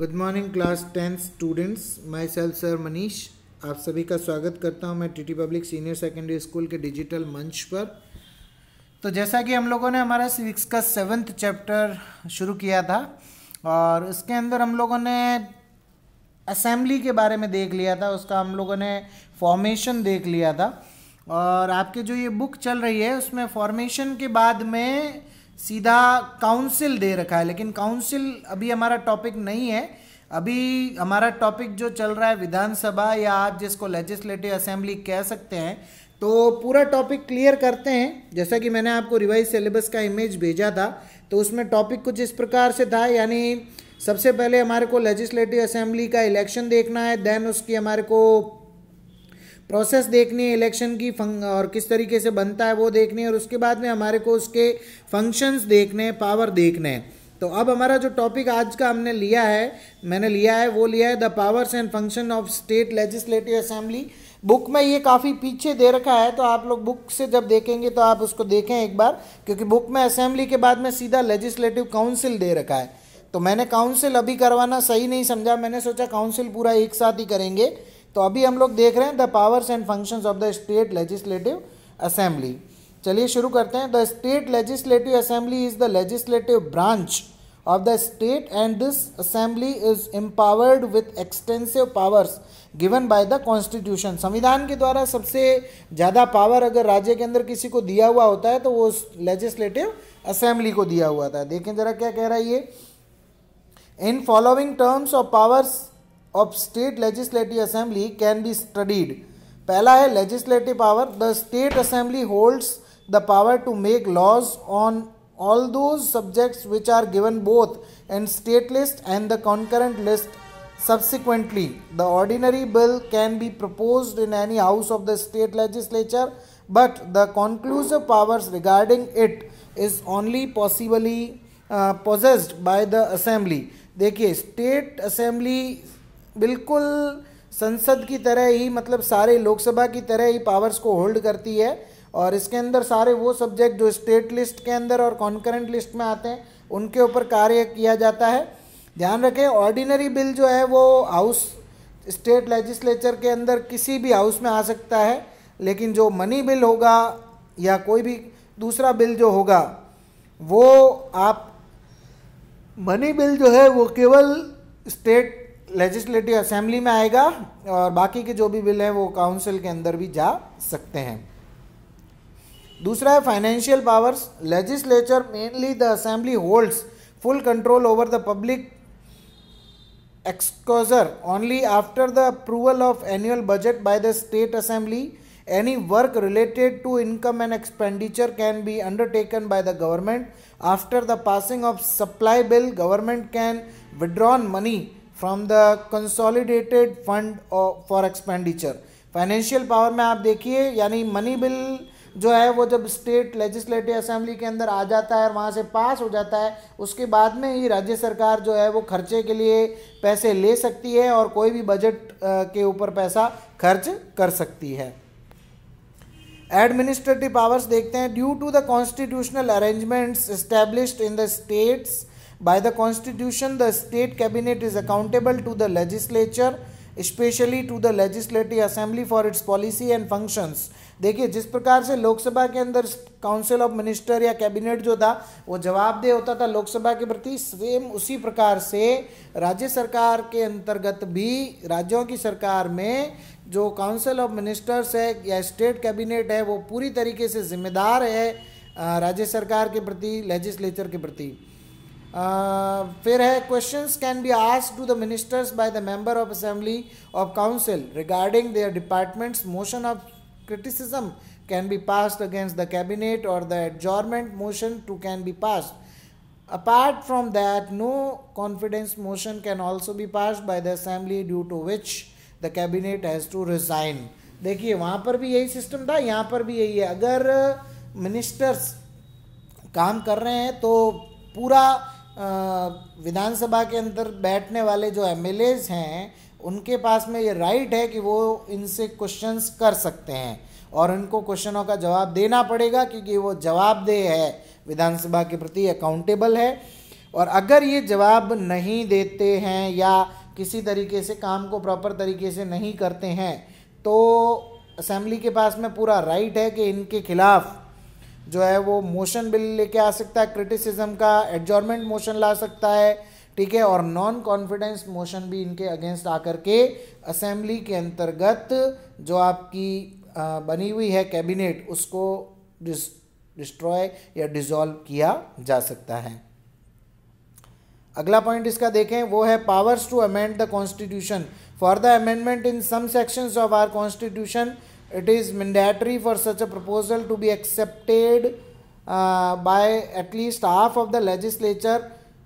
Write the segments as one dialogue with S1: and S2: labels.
S1: Good morning class 10 students, my self sir Manish. आप सभी का स्वागत करता हूं मैं TT public senior secondary school के डिजिटल मंच पर। तो जैसा कि हम लोगों ने हमारा सिविक्स का 7th चैप्टर शुरू किया था और इसके अंदर हम लोगों ने असेंबली के बारे में देख लिया था, उसका हम लोगों ने फॉर्मेशन देख लिया था। और आपके जो ये बुक चल रही है उसमें फॉर्मेशन के बाद में सीधा काउंसिल दे रखा है, लेकिन काउंसिल अभी हमारा टॉपिक नहीं है। अभी हमारा टॉपिक जो चल रहा है विधानसभा, या आप जिसको लेजिस्लेटिव असेंबली कह सकते हैं। तो पूरा टॉपिक क्लियर करते हैं। जैसा कि मैंने आपको रिवाइज सिलेबस का इमेज भेजा था, तो उसमें टॉपिक कुछ इस प्रकार से था, यानी सबसे पहले हमारे को लेजिस्लेटिव असेंबली का इलेक्शन देखना है, देन उसकी हमारे को प्रोसेस देखनी है इलेक्शन की, और किस तरीके से बनता है वो देखनी है, और उसके बाद में हमारे को उसके फंक्शंस देखने हैं, पावर देखने हैं। तो अब हमारा जो टॉपिक आज का मैंने लिया है वो लिया है the powers and function of state legislative assembly. Book में ये काफ़ी पीछे दे रखा है, तो आप लोग बुक से जब देखेंगे तो आप उसको देखें एक बार, क्योंकि बुक में असेंबली के बाद में सीधा लेजिस्लेटिव काउंसिल दे रखा है। तो मैंने काउंसिल अभी करवाना सही नहीं समझा, मैंने सोचा काउंसिल पूरा एक साथ ही करेंगे। तो अभी हम लोग देख रहे हैं the powers and functions of the state legislative assembly. चलिए शुरू करते हैं। The state legislative assembly is the legislative branch of the state and this assembly is empowered with extensive powers given by the constitution. संविधान के द्वारा सबसे ज़्यादा power अगर राज्य के अंदर किसी को दिया हुआ होता है तो वो लेजिस्लेटिव असेंबली को दिया हुआ था। देखें जरा क्या कह रहा है ये। In following terms of powers of state legislative assembly can be studied. पहला है legislative power. The state assembly holds the power to make laws on all those subjects which are given both in state list and the concurrent list subsequently. The ordinary bill can be proposed in any house of the state legislature, but the conclusive powers regarding it is only possibly possessed by the assembly. देखिए state assembly बिल्कुल संसद की तरह ही, मतलब सारे लोकसभा की तरह ही powers को होल्ड करती है, और इसके अंदर सारे वो सब्जेक्ट जो स्टेट लिस्ट के अंदर और कॉन्करेंट लिस्ट में आते हैं उनके ऊपर कार्य किया जाता है। ध्यान रखें ऑर्डिनरी बिल जो है वो हाउस स्टेट लेजिस्लेचर के अंदर किसी भी हाउस में आ सकता है, लेकिन जो मनी बिल होगा या कोई भी दूसरा बिल जो होगा वो आप मनी बिल जो है वो केवल स्टेट लेजिस्लेटिव असेंबली में आएगा, और बाकी के जो भी बिल हैं वो काउंसिल के अंदर भी जा सकते हैं। दूसरा है financial powers. Legislature mainly the assembly holds full control over the public exchequer only after the approval of annual budget by the state assembly. Any work related to income and expenditure can be undertaken by the government. After the passing of supply bill, government can withdraw money from the consolidated fund for expenditure. Financial power में आप देखिए, यानी money bill जो है वो जब state legislative assembly के अंदर आ जाता है और वहाँ से पास हो जाता है, उसके बाद में ही राज्य सरकार जो है वो खर्चे के लिए पैसे ले सकती है और कोई भी बजट के ऊपर पैसा खर्च कर सकती है। एडमिनिस्ट्रेटिव पावर्स देखते हैं। Due to the constitutional arrangements established in the states by the constitution, the state cabinet is accountable to the legislature, especially to the legislative assembly for its policy and functions. देखिए जिस प्रकार से लोकसभा के अंदर council of minister या cabinet जो था वो जवाबदेह होता था लोकसभा के प्रति, सेम उसी प्रकार से राज्य सरकार के अंतर्गत भी राज्यों की सरकार में जो काउंसिल ऑफ मिनिस्टर्स है या स्टेट कैबिनेट है वो पूरी तरीके से जिम्मेदार है राज्य सरकार के प्रति, लेजिस्लेचर के प्रति। फिर है questions can be asked to the ministers by the member of assembly of council regarding their departments. Motion of criticism can be passed against the cabinet और the adjournment motion too can be passed. Apart from that no confidence motion can also be passed by the assembly due to which the cabinet has to resign. देखिए वहाँ पर भी यही system था, यहाँ पर भी यही है। अगर मिनिस्टर्स काम कर रहे हैं तो पूरा विधानसभा के अंदर बैठने वाले जो एमएलएज हैं उनके पास में ये राइट है कि वो इनसे क्वेश्चंस कर सकते हैं और उनको क्वेश्चनों का जवाब देना पड़ेगा, क्योंकि वो जवाबदेह है, विधानसभा के प्रति अकाउंटेबल है। और अगर ये जवाब नहीं देते हैं या किसी तरीके से काम को प्रॉपर तरीके से नहीं करते हैं तो असेंबली के पास में पूरा राइट है कि इनके खिलाफ जो है वो मोशन बिल लेके आ सकता है, क्रिटिसिज्म का एडजॉर्नमेंट मोशन ला सकता है, ठीक है, और नॉन कॉन्फिडेंस मोशन भी इनके अगेंस्ट आकर के असेंबली के अंतर्गत जो आपकी बनी हुई है कैबिनेट उसको डिस्ट्रॉय या डिसॉल्व किया जा सकता है। अगला पॉइंट इसका देखें, वो है powers to amend the constitution. For the amendment in some sections of our constitution it is mandatory for such a proposal to be accepted by at least half of the legislature.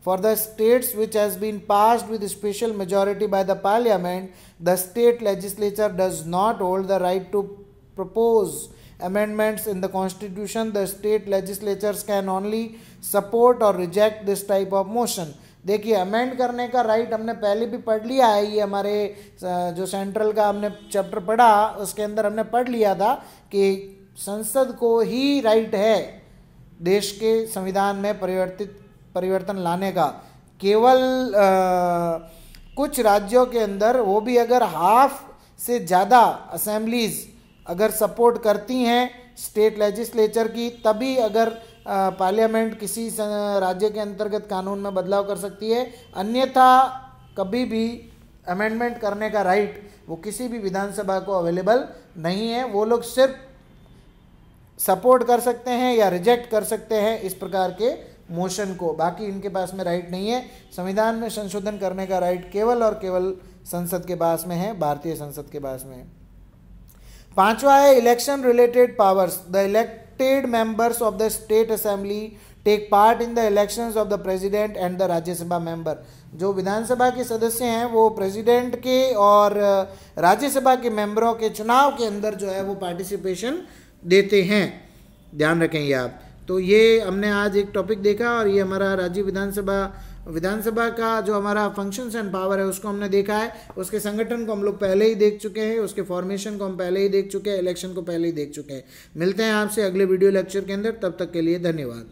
S1: For the states which has been passed with special majority by the parliament, the state legislature does not hold the right to propose amendments in the constitution. The state legislatures can only support or reject this type of motion. देखिए, amend करने का right हमने पहले भी पढ़ लिया है, ये हमारे जो सेंट्रल का हमने चैप्टर पढ़ा उसके अंदर हमने पढ़ लिया था कि संसद को ही राइट है देश के संविधान में परिवर्तन लाने का। केवल कुछ राज्यों के अंदर, वो भी अगर हाफ से ज़्यादा असेंबलीज अगर सपोर्ट करती हैं स्टेट लेजिस्लेचर की, तभी अगर पार्लियामेंट किसी राज्य के अंतर्गत कानून में बदलाव कर सकती है, अन्यथा कभी भी अमेंडमेंट करने का राइट वो किसी भी विधानसभा को अवेलेबल नहीं है। वो लोग सिर्फ सपोर्ट कर सकते हैं या रिजेक्ट कर सकते हैं इस प्रकार के मोशन को, बाकी इनके पास में राइट नहीं है। संविधान में संशोधन करने का राइट केवल और केवल संसद के पास में है, भारतीय संसद के पास में। पांचवा है election related powers. The elected members of the state assembly take part in the elections of the president and the Rajya Sabha member. जो विधानसभा के सदस्य हैं वो प्रेसिडेंट के और राज्यसभा के मेंबरों के चुनाव के अंदर जो है वो पार्टिसिपेशन देते हैं, ध्यान रखें ये आप। तो ये हमने आज एक टॉपिक देखा और ये हमारा राज्य विधानसभा का जो हमारा फंक्शंस एंड पावर है उसको हमने देखा है। उसके संगठन को हम लोग पहले ही देख चुके हैं, उसके फॉर्मेशन को हम पहले ही देख चुके हैं, इलेक्शन को पहले ही देख चुके हैं। मिलते हैं आपसे अगले वीडियो लेक्चर के अंदर, तब तक के लिए धन्यवाद।